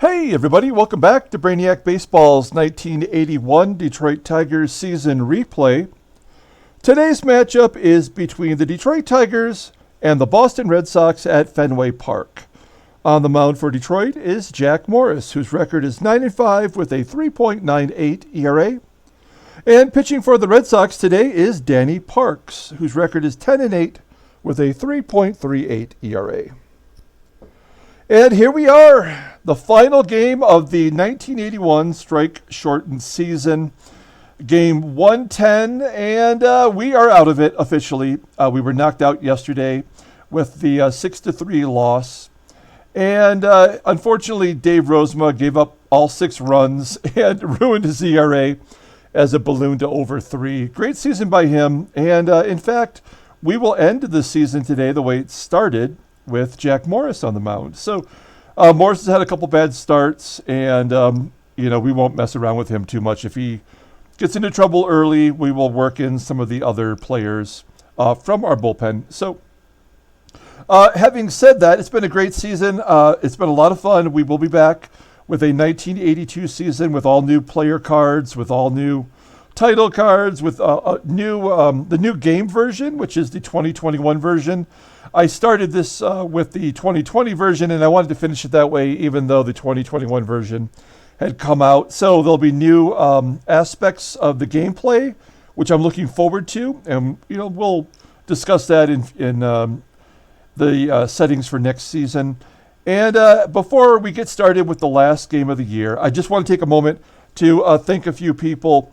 Hey everybody, welcome back to Brainiac Baseball's 1981 Detroit Tigers season replay. Today's matchup is between the Detroit Tigers and the Boston Red Sox at Fenway Park. On the mound for Detroit is Jack Morris, whose record is 9-5 with a 3.98 ERA. And pitching for the Red Sox today is Danny Parks, whose record is 10-8 with a 3.38 ERA. And here we are, the final game of the 1981 strike-shortened season, game 110, and we are out of it officially. We were knocked out yesterday with the 6-3 loss. And unfortunately, Dave Rozema gave up all 6 runs and ruined his ERA as it ballooned to over 3. Great season by him. And in fact, we will end the season today the way it started, with Jack Morris on the mound. So Morris has had a couple bad starts, and we won't mess around with him too much. If he gets into trouble early, we will work in some of the other players from our bullpen. So having said that, it's been a great season. It's been a lot of fun. We will be back with a 1982 season with all new player cards, with all new title cards, with the new game version, which is the 2021 version. I started this with the 2020 version, and I wanted to finish it that way, even though the 2021 version had come out. So there'll be new aspects of the gameplay, which I'm looking forward to, and we'll discuss that in the settings for next season. And before we get started with the last game of the year, I just want to take a moment to thank a few people,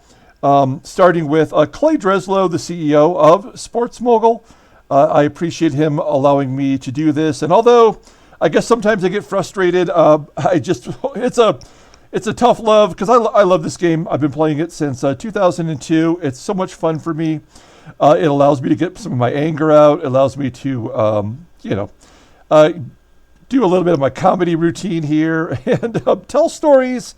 starting with Clay Dreslow, the CEO of Sports Mogul. I appreciate him allowing me to do this. And although I guess sometimes I get frustrated, it's a tough love because I love this game. I've been playing it since 2002. It's so much fun for me. It allows me to get some of my anger out. It allows me to, do a little bit of my comedy routine here and tell stories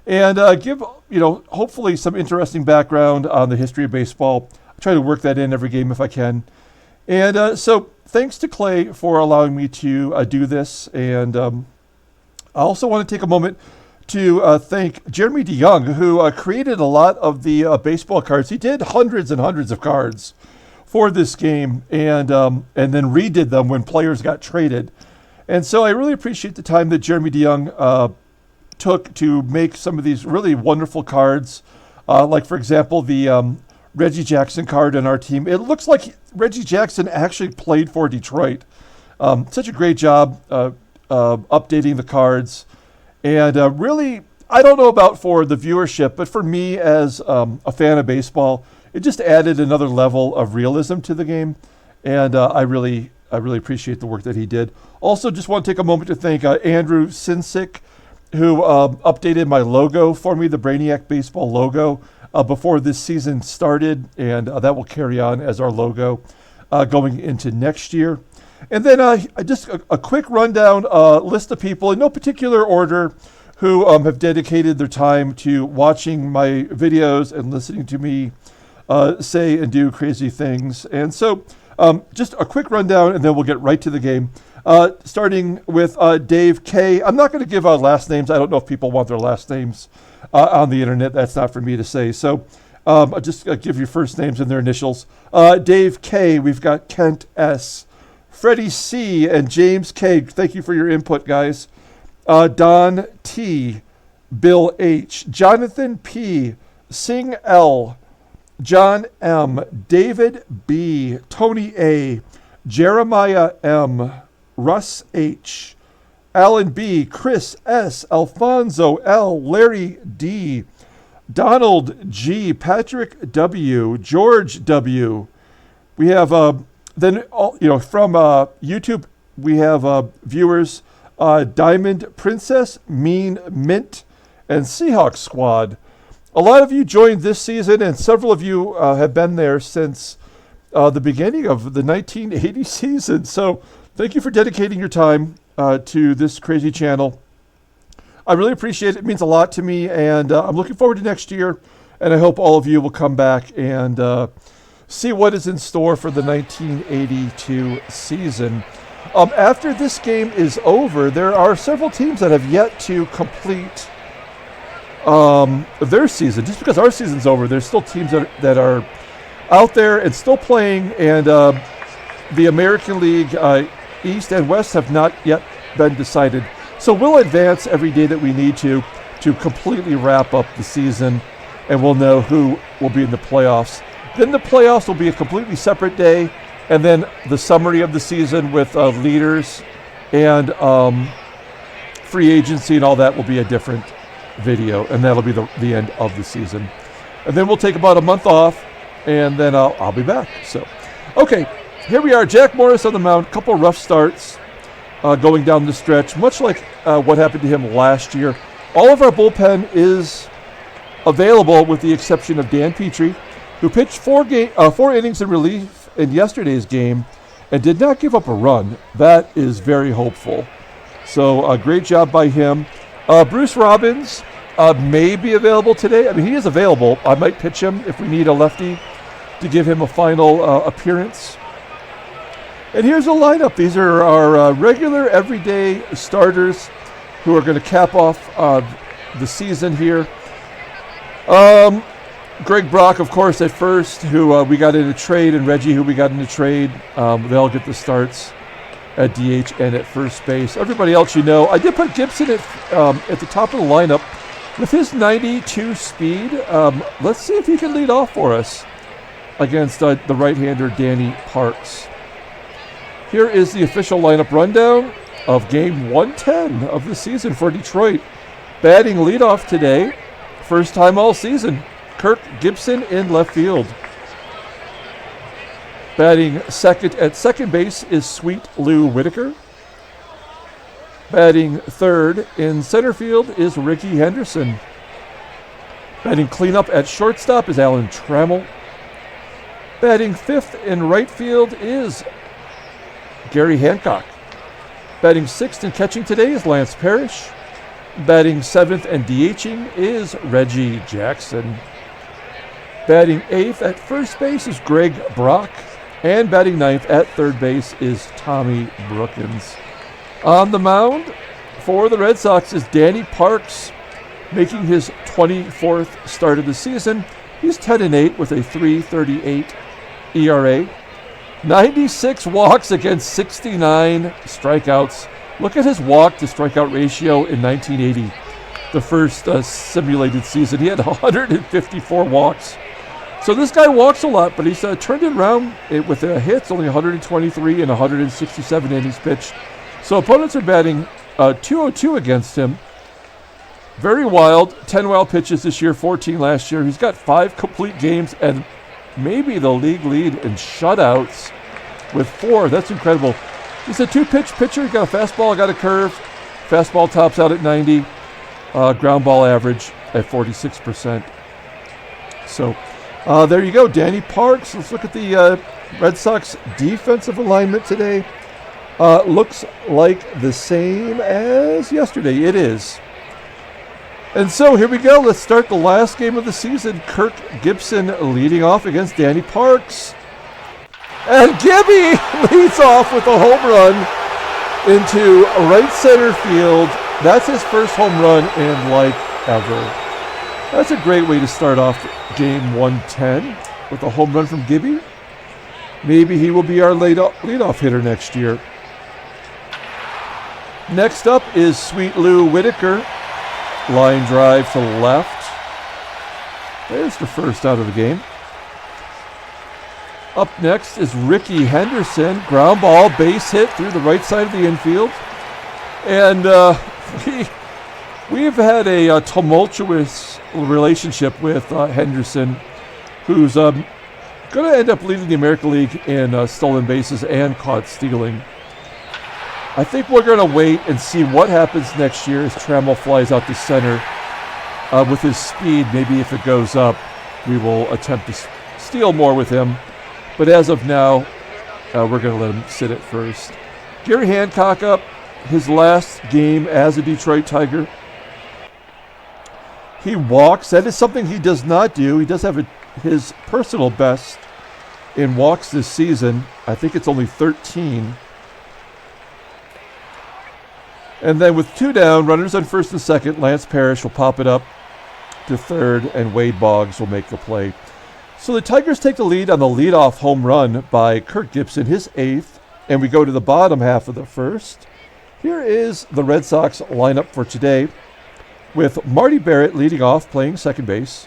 and give, hopefully some interesting background on the history of baseball. I try to work that in every game if I can. And so thanks to Clay for allowing me to do this. And I also want to take a moment to thank Jeremy DeYoung, who created a lot of the baseball cards. He did hundreds and hundreds of cards for this game and then redid them when players got traded. And so I really appreciate the time that Jeremy DeYoung took to make some of these really wonderful cards. Like, for example, the Reggie Jackson card on our team. It looks like Reggie Jackson actually played for Detroit. Such a great job updating the cards. And really, I don't know about for the viewership, but for me as a fan of baseball, it just added another level of realism to the game. And I really appreciate the work that he did. Also, just want to take a moment to thank Andrew Sinsick, who updated my logo for me, the Brainiac Baseball logo, before this season started, and that will carry on as our logo going into next year. And then just a quick rundown list of people in no particular order who have dedicated their time to watching my videos and listening to me say and do crazy things. And so just a quick rundown, and then we'll get right to the game. Starting with Dave K. I'm not going to give out last names. I don't know if people want their last names on the internet. That's not for me to say. So I'll just give you first names and their initials. Dave K. We've got Kent S. Freddie C. and James K. Thank you for your input, guys. Don T. Bill H. Jonathan P. Sing L. John M. David B. Tony A. Jeremiah M. Russ H. Alan B. Chris S. Alfonso L. Larry D. Donald G. Patrick W. George W. We have then from YouTube we have viewers Diamond Princess, Mean Mint, and Seahawks Squad. A lot of you joined this season, and several of you have been there since the beginning of the 1980 season. So thank you for dedicating your time to this crazy channel. I really appreciate it. It means a lot to me, and I'm looking forward to next year, and I hope all of you will come back and see what is in store for the 1982 season. After this game is over, there are several teams that have yet to complete their season. Just because our season's over, there's still teams that are out there and still playing, and the American League East and West have not yet been decided. So we'll advance every day that we need to completely wrap up the season, and we'll know who will be in the playoffs. Then the playoffs will be a completely separate day, and then the summary of the season with leaders and free agency and all that will be a different video, and that'll be the end of the season. And then we'll take about a month off, and then I'll be back. So, okay, here we are. Jack Morris on the mound. Couple rough starts going down the stretch, much like what happened to him last year. All of our bullpen is available with the exception of Dan Petrie, who pitched 4 innings in relief in yesterday's game and did not give up a run. That is very hopeful. So a great job by him. Bruce Robbins may be available today. I mean, he is available. I might pitch him if we need a lefty to give him a final appearance. And here's a lineup. These are our regular, everyday starters who are going to cap off the season here. Greg Brock, of course, at first, who we got in a trade, and Reggie, who we got in a trade. They'll get the starts at DH and at first base. Everybody else you know. I did put Gibson at the top of the lineup. With his 92 speed, let's see if he can lead off for us against the right-hander Danny Parks. Here is the official lineup rundown of game 110 of the season for Detroit. Batting leadoff today, first time all season, Kirk Gibson in left field. Batting second at second base is Sweet Lou Whitaker. Batting third in center field is Rickey Henderson. Batting cleanup at shortstop is Alan Trammell. Batting fifth in right field is Gary Hancock. Batting sixth and catching today is Lance Parrish. Batting seventh and DHing is Reggie Jackson. Batting eighth at first base is Greg Brock. And batting ninth at third base is Tommy Brookins. On the mound for the Red Sox is Danny Parks, making his 24th start of the season. He's 10-8 with a 3.38 ERA. 96 walks against 69 strikeouts. Look at his walk to strikeout ratio in 1980, the first simulated season. He had 154 walks. So this guy walks a lot, but he's turned it around with hits, only 123 and 167 innings pitched. So opponents are batting 202 against him. Very wild. 10 wild pitches this year, 14 last year. He's got 5 complete games and maybe the league lead in shutouts with 4. That's incredible. He's a 2-pitch pitcher. He got a fastball, got a curve. Fastball tops out at 90. Ground ball average at 46%. So there you go, Danny Parks. Let's look at the Red Sox defensive alignment today. Looks like the same as yesterday. It is. And so here we go. Let's start the last game of the season. Kirk Gibson leading off against Danny Parks. And Gibby leads off with a home run into right center field. That's his first home run in like ever. That's a great way to start off game 110 with a home run from Gibby. Maybe he will be our leadoff hitter next year. Next up is Sweet Lou Whitaker. Line drive to left. There's the first out of the game. Up next is Rickey Henderson. Ground ball, base hit through the right side of the infield. And we've had a tumultuous relationship with Henderson, who's going to end up leading the American League in stolen bases and caught stealing. I think we're going to wait and see what happens next year as Trammell flies out to center. With his speed, maybe if it goes up, we will attempt to steal more with him. But as of now, we're going to let him sit at first. Gary Hancock up, his last game as a Detroit Tiger. He walks. That is something he does not do. He does have his personal best in walks this season. I think it's only 13. And then with 2 down, runners on first and second, Lance Parrish will pop it up to third, and Wade Boggs will make the play. So the Tigers take the lead on the leadoff home run by Kirk Gibson, his 8th, and we go to the bottom half of the first. Here is the Red Sox lineup for today, with Marty Barrett leading off, playing second base.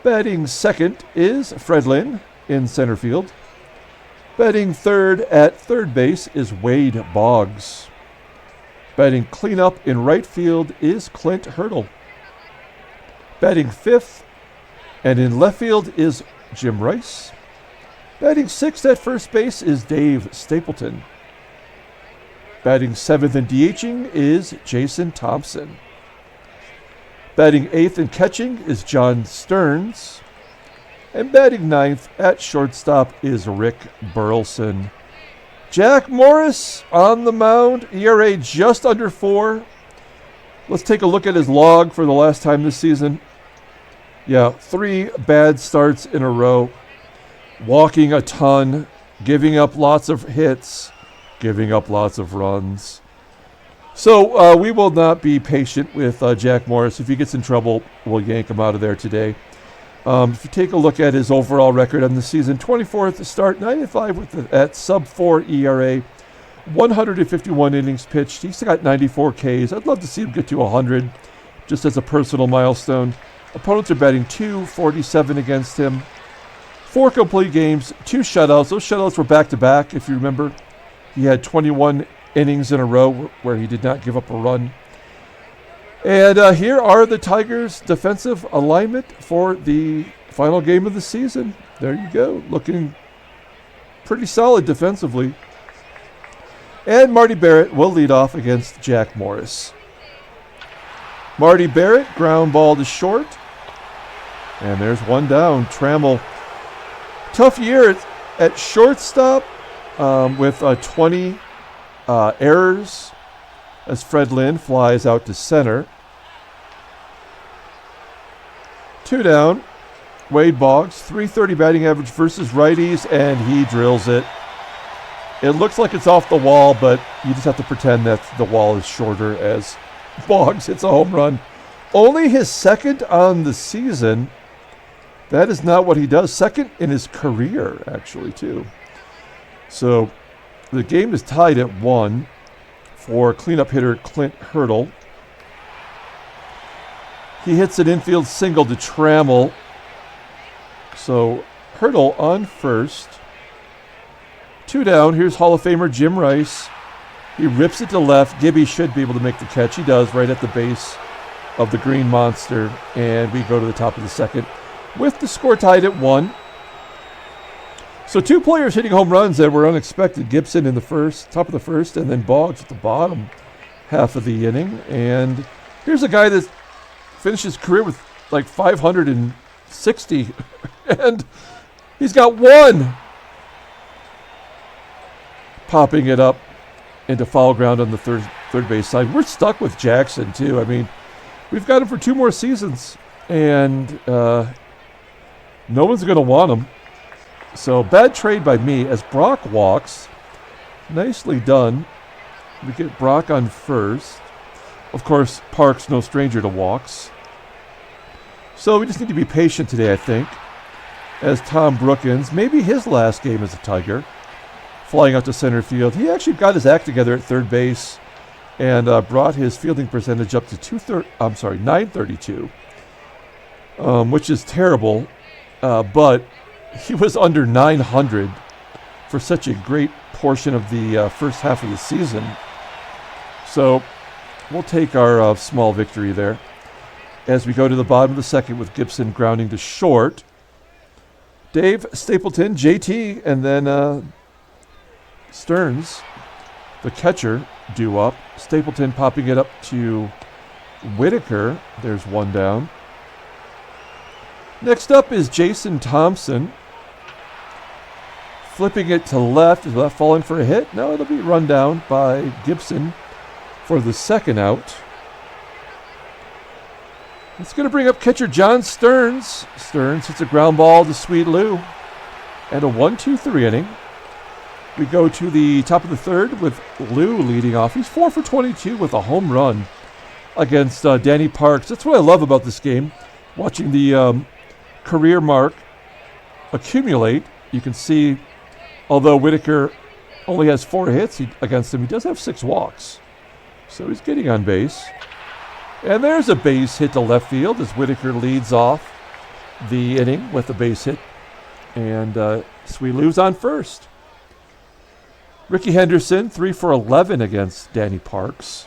Batting second is Fred Lynn in center field. Batting third at third base is Wade Boggs. Batting cleanup in right field is Clint Hurdle. Batting fifth and in left field is Jim Rice. Batting sixth at first base is Dave Stapleton. Batting seventh and DHing is Jason Thompson. Batting eighth and catching is John Stearns. And batting ninth at shortstop is Rick Burleson. Jack Morris on the mound, ERA just under 4. Let's take a look at his log for the last time this season. Yeah, 3 bad starts in a row. Walking a ton, giving up lots of hits, giving up lots of runs. So we will not be patient with Jack Morris. If he gets in trouble, we'll yank him out of there today. If you take a look at his overall record on the season, 24th start, 95 at sub-4 ERA, 151 innings pitched. He's got 94 Ks. I'd love to see him get to 100, just as a personal milestone. Opponents are batting .247 against him. 4 complete games, 2 shutouts. Those shutouts were back-to-back, if you remember. He had 21 innings in a row where he did not give up a run. And here are the Tigers' defensive alignment for the final game of the season. There you go, looking pretty solid defensively. And Marty Barrett will lead off against Jack Morris. Marty Barrett, ground ball to short. And there's 1 down. Trammell, tough year at shortstop with 20 errors as Fred Lynn flies out to center. 2 down. Wade Boggs, .330 batting average versus righties, and he drills it. It looks like it's off the wall, but you just have to pretend that the wall is shorter as Boggs hits a home run. Only his second on the season. That is not what he does. Second in his career, actually, too. So the game is tied at 1 for cleanup hitter Clint Hurdle. He hits an infield single to Trammell. So Hurdle on first. 2 down. Here's Hall of Famer Jim Rice. He rips it to left. Gibby should be able to make the catch. He does, right at the base of the green monster. And we go to the top of the second with the score tied at 1. So 2 players hitting home runs that were unexpected. Gibson in the top of the first, and then Boggs at the bottom half of the inning. And here's a guy that finished his career with like 560, and he's got 1. Popping it up into foul ground on the third base side. We're stuck with Jackson, too. I mean, we've got him for 2 more seasons, and no one's going to want him. So bad trade by me as Brock walks. Nicely done. We get Brock on first. Of course, Park's no stranger to walks. So we just need to be patient today, I think, as Tom Brookins, maybe his last game as a Tiger, flying out to center field. He actually got his act together at third base and brought his fielding percentage up to 932, which is terrible, but he was under 900 for such a great portion of the first half of the season. So we'll take our small victory there as we go to the bottom of the second with Gibson grounding to short. Dave Stapleton, JT, and then Stearns, the catcher, due up. Stapleton popping it up to Whitaker. There's 1 down. Next up is Jason Thompson. Flipping it to left. Is that falling for a hit? No, it'll be run down by Gibson for the second out. It's going to bring up catcher John Stearns. Stearns hits a ground ball to Sweet Lou. And a 1-2-3 inning. We go to the top of the third with Lou leading off. He's 4 for 22 with a home run against Danny Parks. That's what I love about this game, watching the career mark accumulate. You can see, although Whitaker only has 4 hits against him, he does have 6 walks. So he's getting on base. And there's a base hit to left field as Whitaker leads off the inning with a base hit. And Sweet Lou's on first. Rickey Henderson, 3 for 11 against Danny Parks.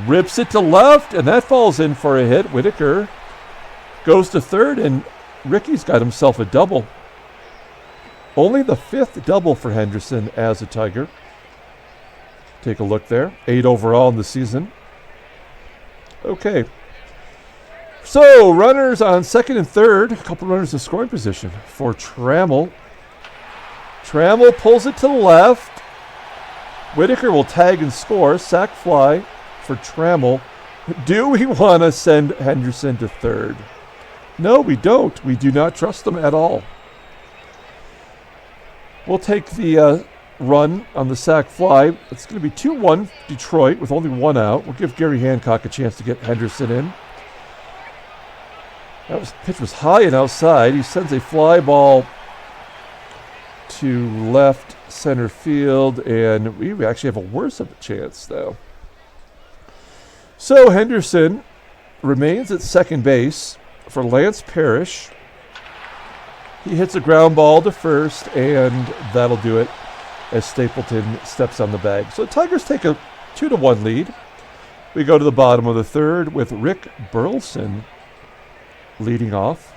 Rips it to left, and that falls in for a hit. Whitaker goes to third, and Rickey's got himself a double. Only the 5th double for Henderson as a Tiger. Take a look there. 8 overall in the season. Okay. So, runners on second and third. A couple runners in scoring position for Trammell. Trammell pulls it to the left. Whitaker will tag and score. Sac fly for Trammell. Do we want to send Henderson to third? No, we don't. We do not trust him at all. We'll take the run on the sac fly. It's going to be 2-1 Detroit with only 1 out. We'll give Gary Hancock a chance to get Henderson in. Pitch was high and outside. He sends a fly ball to left center field, and we actually have a worse of a chance, though. So Henderson remains at second base for Lance Parrish. He hits a ground ball to first, and that'll do it as Stapleton steps on the bag. So the Tigers take a 2-1 lead. We go to the bottom of the third with Rick Burleson leading off.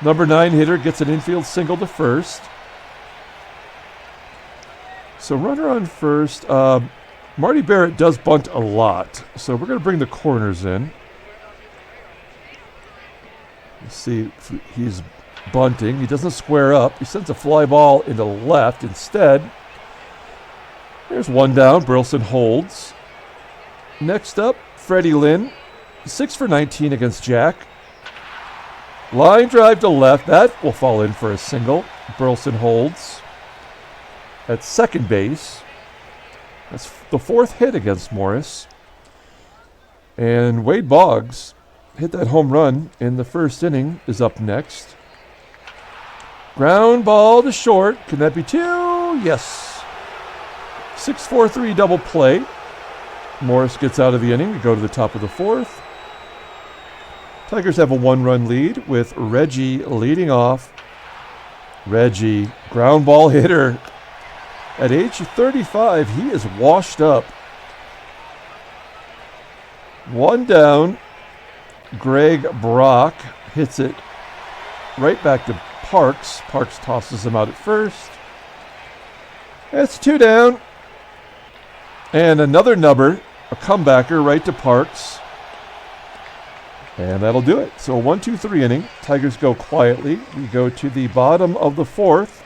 Number 9 hitter gets an infield single to first. So runner on first. Marty Barrett does bunt a lot, so we're going to bring the corners in. Let's see if he's bunting. He doesn't square up. He sends a fly ball into left instead. There's 1 down. Burleson holds. Next up, Freddie Lynn, 6 for 19 against Jack. Line drive to left. That will fall in for a single. Burleson holds at second base. That's the 4th hit against Morris. And Wade Boggs hit that home run in the first inning, is up next. Ground ball to short. Can that be 2? Yes. 6-4-3 double play. Morris gets out of the inning. We go to the top of the 4th. Tigers have a 1-run lead with Reggie leading off. Reggie, ground ball hitter. At age 35, he is washed up. 1 down. Greg Brock hits it right back to Parks. Parks tosses him out at first. That's 2 down. And another nubber, a comebacker right to Parks. And that'll do it. So a 1-2-3 inning. Tigers go quietly. We go to the bottom of the 4th.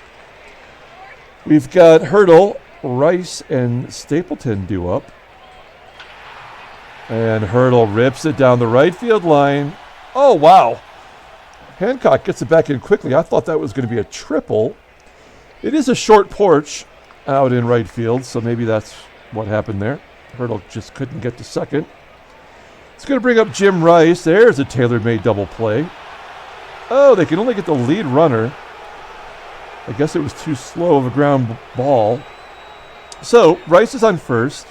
We've got Hurdle, Rice, and Stapleton due up. And Hurdle rips it down the right field line. Oh, wow. Hancock gets it back in quickly. I thought that was going to be a triple. It is a short porch out in right field, so maybe that's what happened there. Hurdle just couldn't get to second. It's going to bring up Jim Rice. There's a tailor-made double play. Oh, they can only get the lead runner. I guess it was too slow of a ground ball. So, Rice is on first.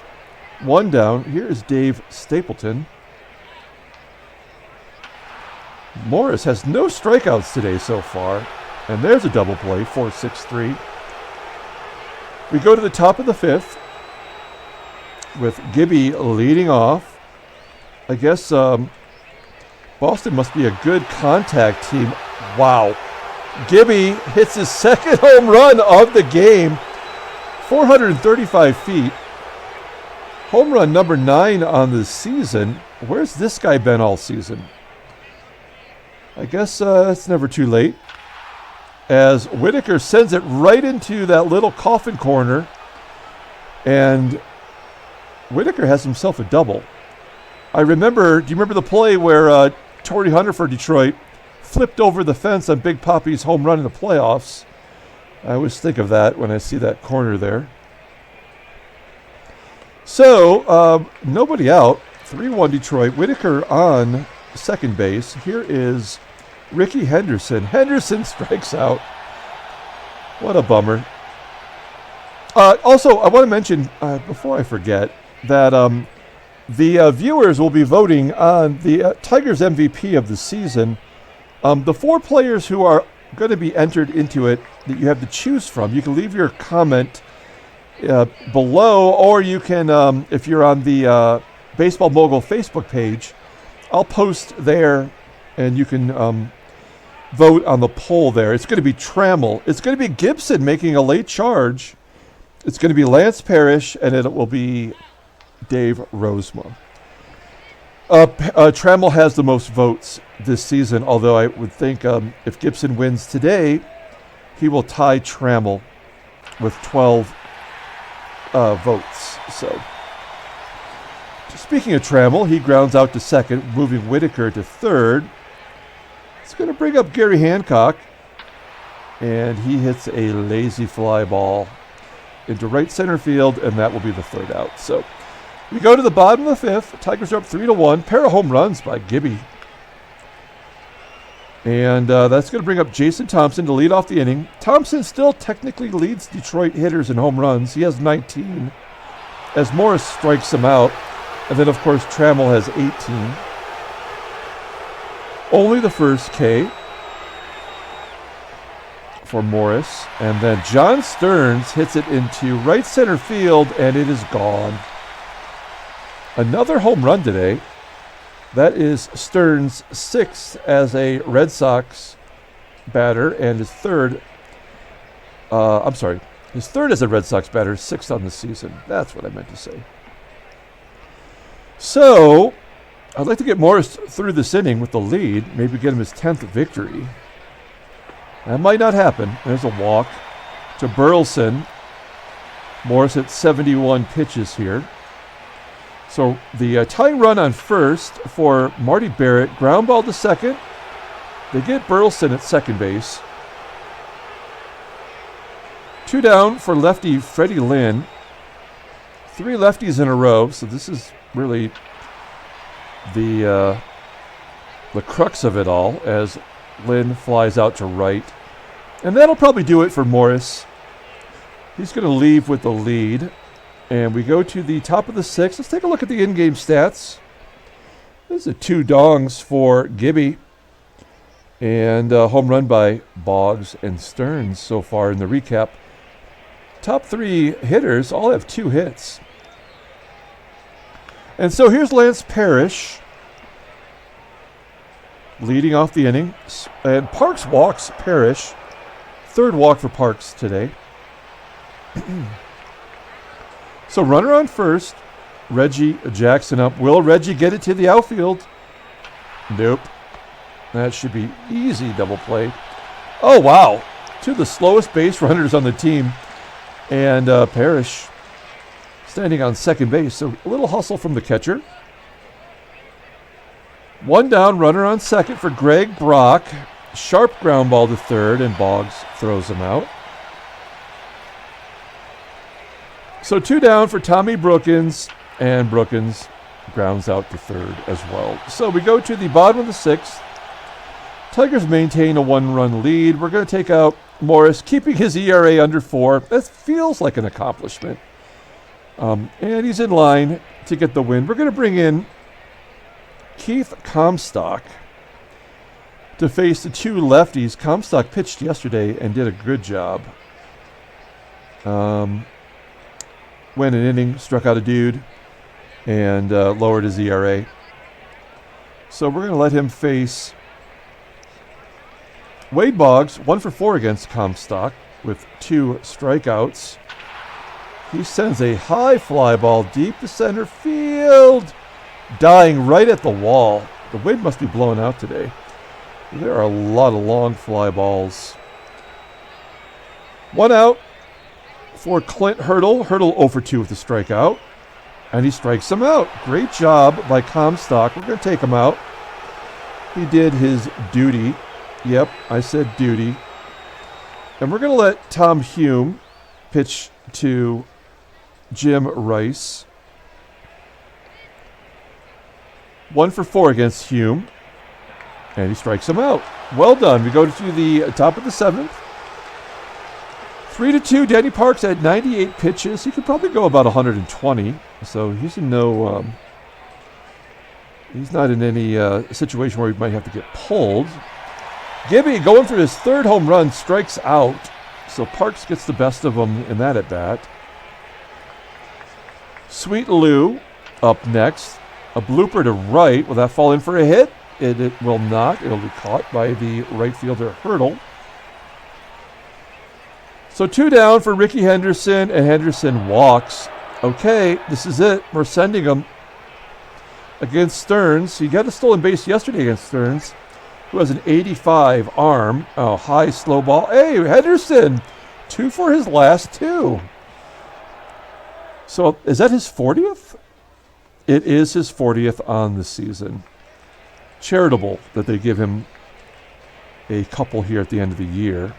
1 down. Here is Dave Stapleton. Morris has no strikeouts today so far. And there's a double play, 4-6-3. We go to the top of the 5th with Gibby leading off. I guess Boston must be a good contact team. Wow. Gibby hits his 2nd home run of the game. 435 feet. Home run number 9 on the season. Where's this guy been all season? I guess it's never too late. As Whitaker sends it right into that little coffin corner. And Whitaker has himself a double. Do you remember the play where Torrey Hunter for Detroit flipped over the fence on Big Poppy's home run in the playoffs? I always think of that when I see that corner there. So, nobody out. 3-1 Detroit. Whitaker on second base. Here is Rickey Henderson. Henderson strikes out. What a bummer. Also, I want to mention, before I forget, that the viewers will be voting on the Tigers MVP of the season. The 4 players who are going to be entered into it that you have to choose from, you can leave your comment below, or you can, if you're on the Baseball Mogul Facebook page, I'll post there, and you can vote on the poll there. It's going to be Trammell. It's going to be Gibson making a late charge. It's going to be Lance Parrish, and it will be Dave Rozema. Trammell has the most votes this season, although I would think if Gibson wins today, he will tie Trammell with 12 votes. So, speaking of Trammell, he grounds out to second, moving Whitaker to third. It's going to bring up Gary Hancock, and he hits a lazy fly ball into right center field, and that will be the third out. So we go to the bottom of the 5th. Tigers are up 3-1. Pair of home runs by Gibby. And that's going to bring up Jason Thompson to lead off the inning. Thompson still technically leads Detroit hitters in home runs. He has 19 as Morris strikes him out. And then, of course, Trammell has 18. Only the first K for Morris. And then John Stearns hits it into right center field, and it is gone. Another home run today. That is Stearns' 6th as a Red Sox batter, and his third as a Red Sox batter, 6th on the season. That's what I meant to say. So, I'd like to get Morris through this inning with the lead, maybe get him his 10th victory. That might not happen. There's a walk to Burleson. Morris at 71 pitches here. So the tying run on first for Marty Barrett, ground ball to second. They get Burleson at second base. 2 down for lefty Freddie Lynn. 3 lefties in a row, so this is really the crux of it all as Lynn flies out to right. And that'll probably do it for Morris. He's going to leave with the lead. And we go to the top of the 6th. Let's take a look at the in-game stats. This is 2 dongs for Gibby. And a home run by Boggs and Stearns so far in the recap. Top 3 hitters all have 2 hits. And so here's Lance Parrish leading off the inning. And Parks walks Parrish. 3rd walk for Parks today. So runner on first. Reggie Jackson up. Will Reggie get it to the outfield? Nope. That should be easy double play. Oh, wow. 2 of the slowest base runners on the team. And Parrish standing on second base. So a little hustle from the catcher. 1 down, runner on second for Greg Brock. Sharp ground ball to third, and Boggs throws him out. So 2 down for Tommy Brookins, and Brookins grounds out to third as well. So we go to the bottom of the 6th. Tigers maintain a 1-run lead. We're going to take out Morris, keeping his ERA under 4. That feels like an accomplishment. And he's in line to get the win. We're going to bring in Keith Comstock to face the 2 lefties. Comstock pitched yesterday and did a good job. Went an inning, struck out a dude, and lowered his ERA. So we're going to let him face Wade Boggs, 1 for 4 against Comstock with 2 strikeouts. He sends a high fly ball deep to center field, dying right at the wall. The wind must be blowing out today. There are a lot of long fly balls. 1 out for Clint Hurdle. Hurdle 0 for 2 with a strikeout. And he strikes him out. Great job by Comstock. We're going to take him out. He did his duty. Yep, I said duty. And we're going to let Tom Hume pitch to Jim Rice. 1 for 4 against Hume. And he strikes him out. Well done. We go to the top of the 7th. 3-2. Danny Parks at 98 pitches. He could probably go about 120. So he's in no... he's not in any situation where he might have to get pulled. Gibby going for his 3rd home run, strikes out. So Parks gets the best of him in that at bat. Sweet Lou up next. A blooper to right. Will that fall in for a hit? It will not. It'll be caught by the right fielder Hurdle. So 2 down for Rickey Henderson, and Henderson walks. Okay, this is it. We're sending him against Stearns. He got a stolen base yesterday against Stearns, who has an 85 arm. Oh, high slow ball. Hey, Henderson, 2 for his last 2. So is that his 40th? It is his 40th on the season. Charitable that they give him a couple here at the end of the year.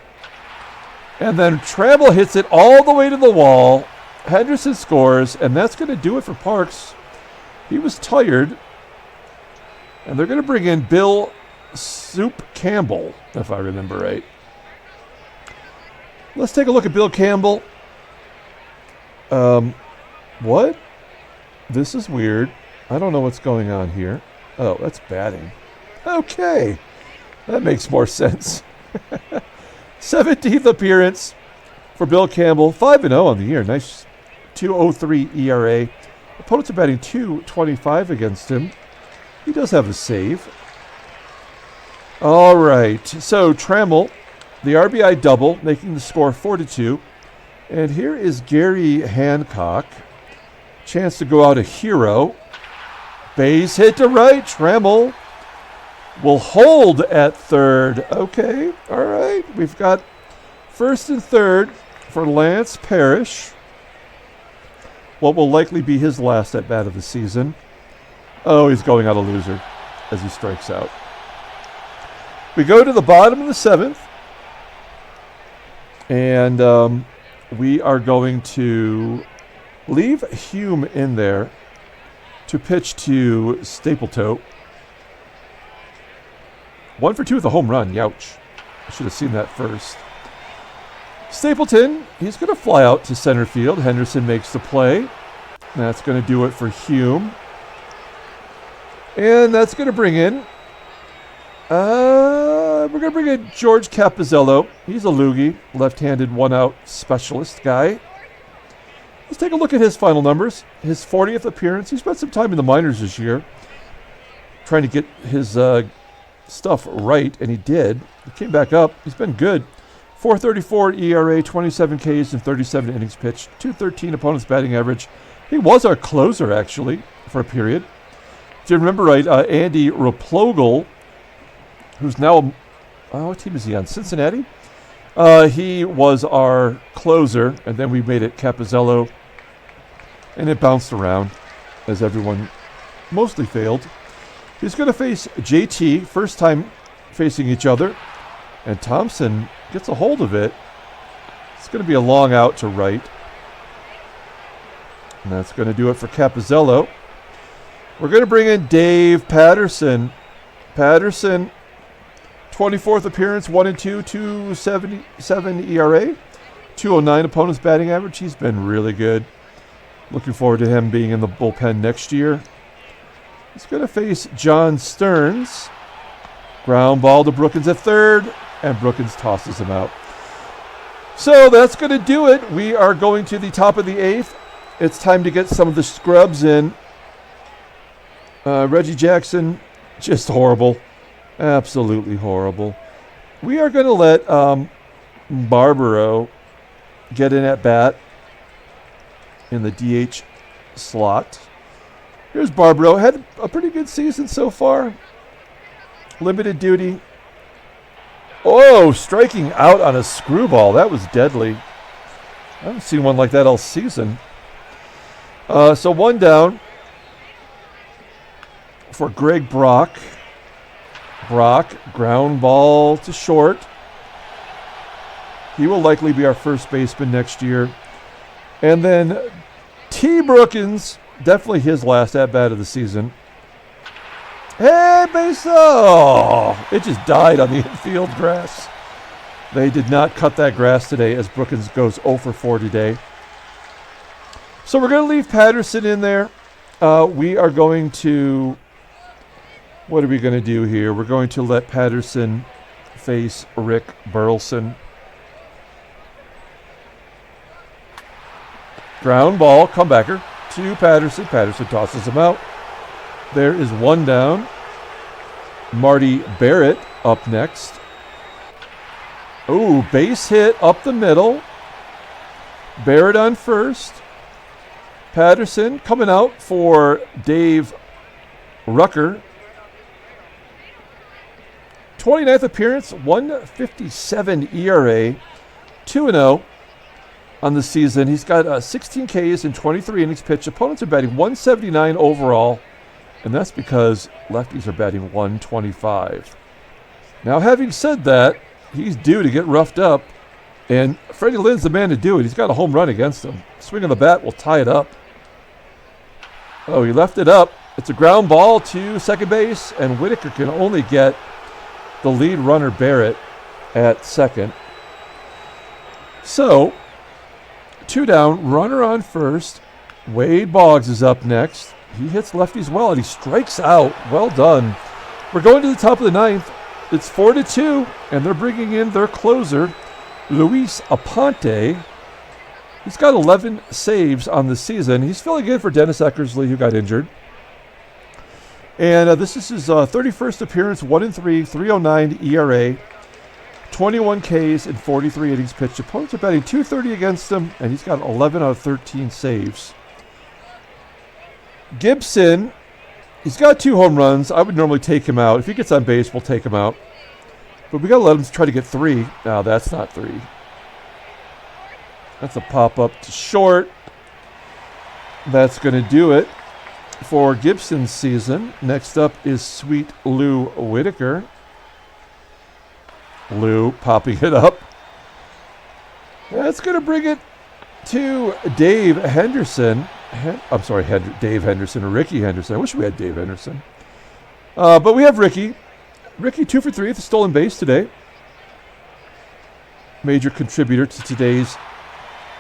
And then Trammell hits it all the way to the wall. Henderson scores, and that's going to do it for Parks. He was tired. And they're going to bring in Bill Soup Campbell, if I remember right. Let's take a look at Bill Campbell. What? This is weird. I don't know what's going on here. Oh, that's batting. Okay. That makes more sense. 17th appearance for Bill Campbell. 5-0 on the year. Nice 2.03 ERA. Opponents are batting .225 against him. He does have a save. All right. So Trammell, the RBI double, making the score 4-2. And here is Gary Hancock. Chance to go out a hero. Base hit to right. Trammell will hold at 3rd. Okay, all right. We've got 1st and 3rd for Lance Parrish. What will likely be his last at bat of the season. Oh, he's going out a loser as he strikes out. We go to the bottom of the 7th. And we are going to leave Hume in there to pitch to Stapleton. 1 for 2 with a home run. Youch. I should have seen that first. Stapleton, he's going to fly out to center field. Henderson makes the play. That's going to do it for Hume. And that's going to bring in... we're going to bring in George Capizzello. He's a loogie, left-handed one-out specialist guy. Let's take a look at his final numbers. His 40th appearance. He spent some time in the minors this year trying to get his stuff right, and he did. He came back up. He's been good. 4.34 ERA, 27 Ks in 37 innings pitched, 213 opponent's batting average. He was our closer, actually, for a period. If you remember right, Andy Replogle, who's now, what team is he on? Cincinnati? He was our closer, and then we made it Capizzello, and it bounced around as everyone mostly failed. He's going to face JT, first time facing each other, and Thompson gets a hold of it. It's going to be a long out to right, and that's going to do it for Capizzello. We're going to bring in Dave Patterson. Patterson, 24th appearance, 1-2, 2.77 ERA, 2.09 opponent's batting average. He's been really good. Looking forward to him being in the bullpen next year. He's going to face John Stearns. Ground ball to Brookins at 3rd, and Brookins tosses him out. So that's going to do it. We are going to the top of the 8th. It's time to get some of the scrubs in. Reggie Jackson, just horrible. Absolutely horrible. We are going to let Barbaro get in at bat in the DH slot. Here's Barbaro. Had a pretty good season so far. Limited duty. Oh, striking out on a screwball. That was deadly. I haven't seen one like that all season. So 1 down for Greg Brock. Brock, ground ball to short. He will likely be our first baseman next year. And then T. Brookins, definitely his last at-bat of the season. Hey, base! Oh, it just died on the infield grass. They did not cut that grass today as Brookins goes 0 for 4 today. So we're going to leave Patterson in there. We are going to... What are we going to do here? We're going to let Patterson face Rick Burleson. Ground ball, comebacker to Patterson. Patterson tosses him out. There is one down. Marty Barrett up next. Ooh, base hit up the middle. Barrett on first. Patterson coming out for Dave Rucker. 29th appearance, 1.57 ERA, 2-0 on the season. He's got 16 Ks in 23 innings pitched. Opponents are batting 179 overall, and that's because lefties are batting 125. Now, having said that, he's due to get roughed up, and Freddie Lynn's the man to do it. He's got a home run against him. Swing of the bat will tie it up. Oh, he left it up. It's a ground ball to second base, and Whitaker can only get the lead runner Barrett at second. So, 2 down, runner on first. Wade Boggs is up next. He hits lefties well, and he strikes out. Well done. We're going to the top of the ninth. It's 4-2, and they're bringing in their closer, Luis Aponte. He's got 11 saves on the season. He's filling in for Dennis Eckersley, who got injured. And this is his 31st appearance, 1-3, 3.09 ERA, 21 Ks in 43 innings pitched. Opponents are batting .230 against him, and he's got 11 out of 13 saves. Gibson, he's got 2 home runs. I would normally take him out. If he gets on base, we'll take him out. But we got to let him try to get 3. No, that's not 3. That's a pop-up to short. That's going to do it for Gibson's season. Next up is Sweet Lou Whitaker. Lou popping it up. That's going to bring it to Dave Henderson. Dave Henderson or Rickey Henderson. I wish we had Dave Henderson. But we have Rickey. Rickey 2 for 3 at the stolen base today. Major contributor to today's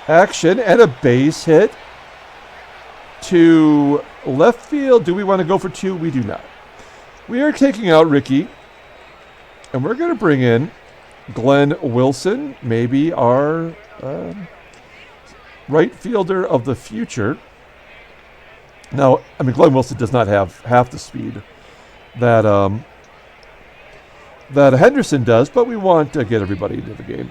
action, and a base hit to left field. Do we want to go for 2? We do not. We are taking out Rickey, and we're going to bring in Glenn Wilson, maybe our right fielder of the future. Now, I mean, Glenn Wilson does not have half the speed that that Henderson does, but we want to get everybody into the game.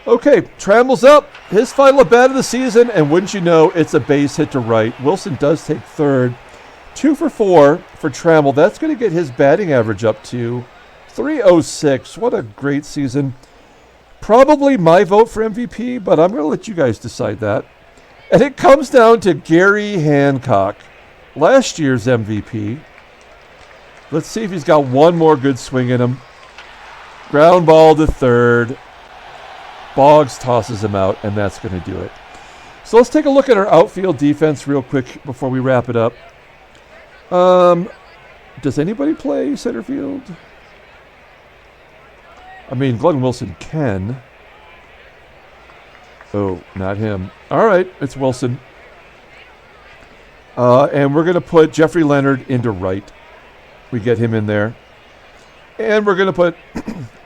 Okay, Trammell's up. His final at bat of the season, and wouldn't you know, it's a base hit to right. Wilson does take third. 2 for 4 for Trammell. That's going to get his batting average up to .306. What a great season. Probably my vote for MVP, but I'm going to let you guys decide that. And it comes down to Gary Hancock, last year's MVP. Let's see if he's got one more good swing in him. Ground ball to third. Boggs tosses him out, and that's going to do it. So let's take a look at our outfield defense real quick before we wrap it up. Does anybody play center field? I mean, Glenn Wilson can. Oh, not him. All right, it's Wilson. And we're going to put Jeffrey Leonard into right. We get him in there. And we're going to put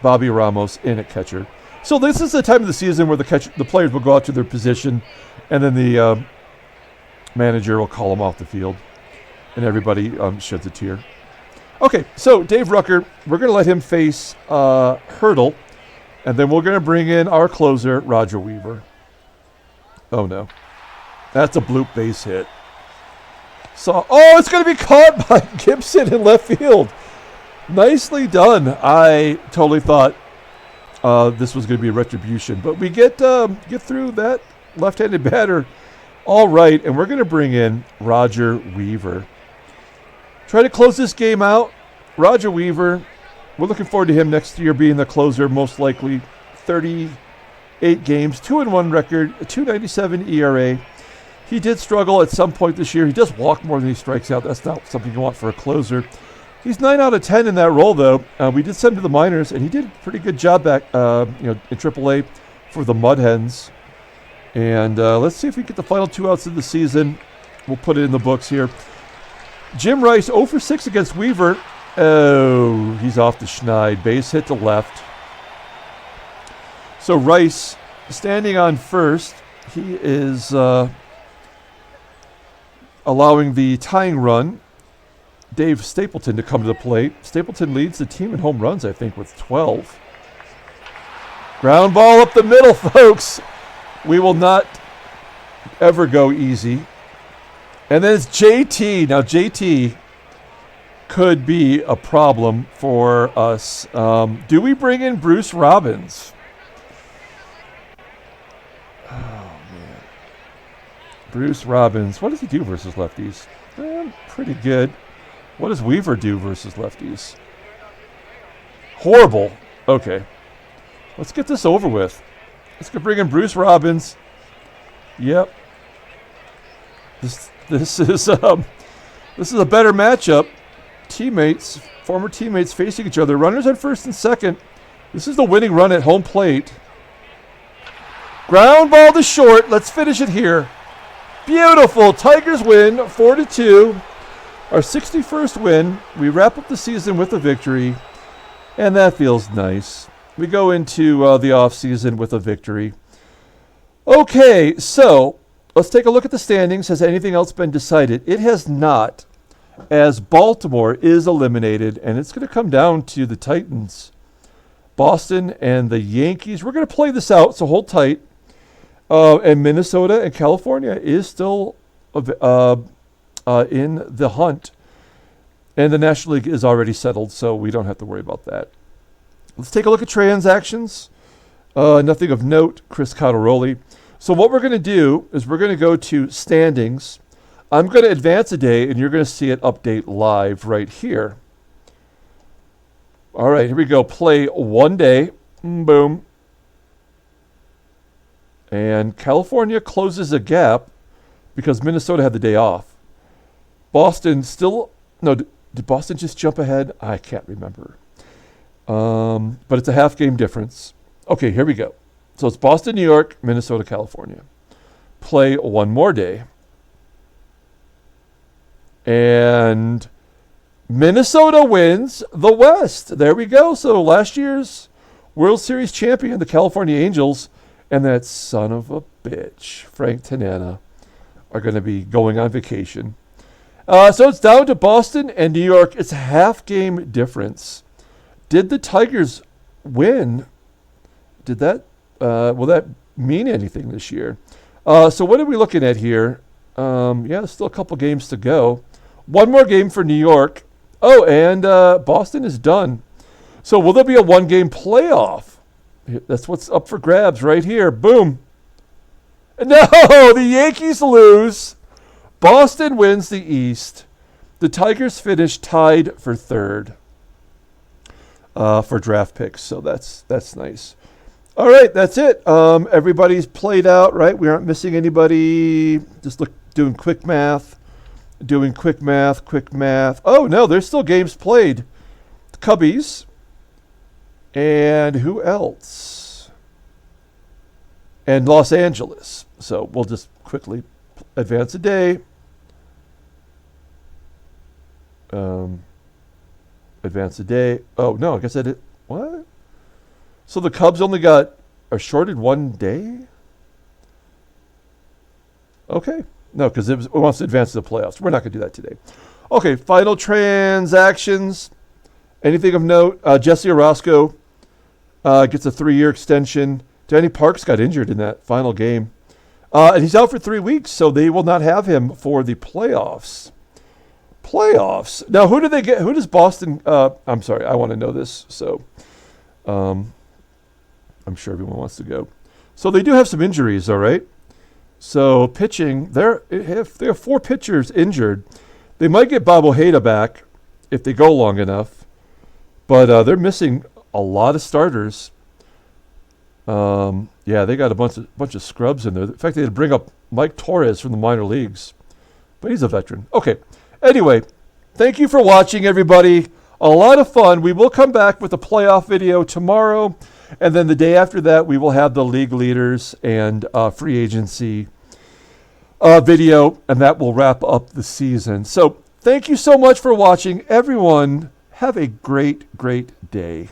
Bobby Ramos in at catcher. So this is the time of the season where the players will go out to their position, and then the manager will call them off the field, and everybody sheds a tear. Okay, so Dave Rucker, we're going to let him face Hurdle, and then we're going to bring in our closer, Roger Weaver. Oh, no. That's a bloop base hit. So, it's going to be caught by Gibson in left field. Nicely done. I totally thought this was going to be a retribution, but we get through that left-handed batter all right, and we're going to bring in Roger Weaver. Try to close this game out. Roger Weaver, we're looking forward to him next year being the closer, most likely 38 games, 2-1 record, a 2.97 ERA. He did struggle at some point this year. He does walk more than he strikes out. That's not something you want for a closer. He's 9 out of 10 in that role, though. We did send him to the minors, and he did a pretty good job back, in AAA for the Mud Hens. And let's see if we get the final 2 outs of the season. We'll put it in the books here. Jim Rice, 0 for 6 against Weaver. Oh, he's off the schneid. Base hit to left. So Rice standing on first. He is allowing the tying run, Dave Stapleton, to come to the plate. Stapleton leads the team in home runs, I think, with 12. Ground ball up the middle, folks. We will not ever go easy. And then it's JT. Now, JT could be a problem for us. Do we bring in Bruce Robbins? Oh, man. Bruce Robbins. What does he do versus lefties? Pretty good. What does Weaver do versus lefties? Horrible. Okay. Let's get this over with. Let's go bring in Bruce Robbins. Yep. This is a better matchup. Teammates, former teammates facing each other. Runners on first and second. This is the winning run at home plate. Ground ball to short. Let's finish it here. Beautiful. Tigers win 4-2. Our 61st win. We wrap up the season with a victory, and that feels nice. We go into the offseason with a victory. Okay, so let's take a look at the standings. Has anything else been decided? It has not, as Baltimore is eliminated, and it's going to come down to the Titans, Boston, and the Yankees. We're going to play this out, so hold tight. And Minnesota and California is still in the hunt. And the National League is already settled, so we don't have to worry about that. Let's take a look at transactions. Nothing of note, Chris Cotteroli. So what we're going to do is we're going to go to standings. I'm going to advance a day, and you're going to see it update live right here. All right, here we go. Play one day. Boom. And California closes a gap because Minnesota had the day off. Boston still... No, did Boston just jump ahead? I can't remember. But it's a half game difference. Okay, here we go. So it's Boston, New York, Minnesota, California. Play one more day. And Minnesota wins the West. There we go. So last year's World Series champion, the California Angels, and that son of a bitch, Frank Tanana, are going to be going on vacation. So it's down to Boston and New York. It's a half game difference. Did the Tigers win? Did that, will that mean anything this year? So what are we looking at here? There's still a couple games to go. One more game for New York. Oh, and Boston is done. So will there be a one-game playoff? That's what's up for grabs right here. Boom. No, the Yankees lose. Boston wins the East. The Tigers finish tied for third for draft picks. So that's nice. All right, that's it. Everybody's played out, right? We aren't missing anybody. Just doing quick math. Oh, no, there's still games played. The Cubbies. And who else? And Los Angeles. So we'll just quickly advance a day. Advance a day. Oh, no, I guess I did. What? So the Cubs only are shorted one day? Okay. No, because it wants to advance to the playoffs. We're not going to do that today. Okay, final transactions. Anything of note? Jesse Orozco gets a 3-year extension. Danny Parks got injured in that final game. And he's out for 3 weeks, so they will not have him for the playoffs. Now, who do they get? Who does Boston... I'm sorry, I want to know this. So I'm sure everyone wants to go. So they do have some injuries, all right? So pitching, if they have 4 pitchers injured, they might get Bob Ojeda back if they go long enough. But they're missing a lot of starters. Yeah, they got a bunch of scrubs in there. In fact, they had to bring up Mike Torres from the minor leagues, but he's a veteran. Okay. Anyway, thank you for watching, everybody. A lot of fun. We will come back with a playoff video tomorrow, and then the day after that, we will have the league leaders and free agency video, and that will wrap up the season. So thank you so much for watching, everyone. Have a great, great day.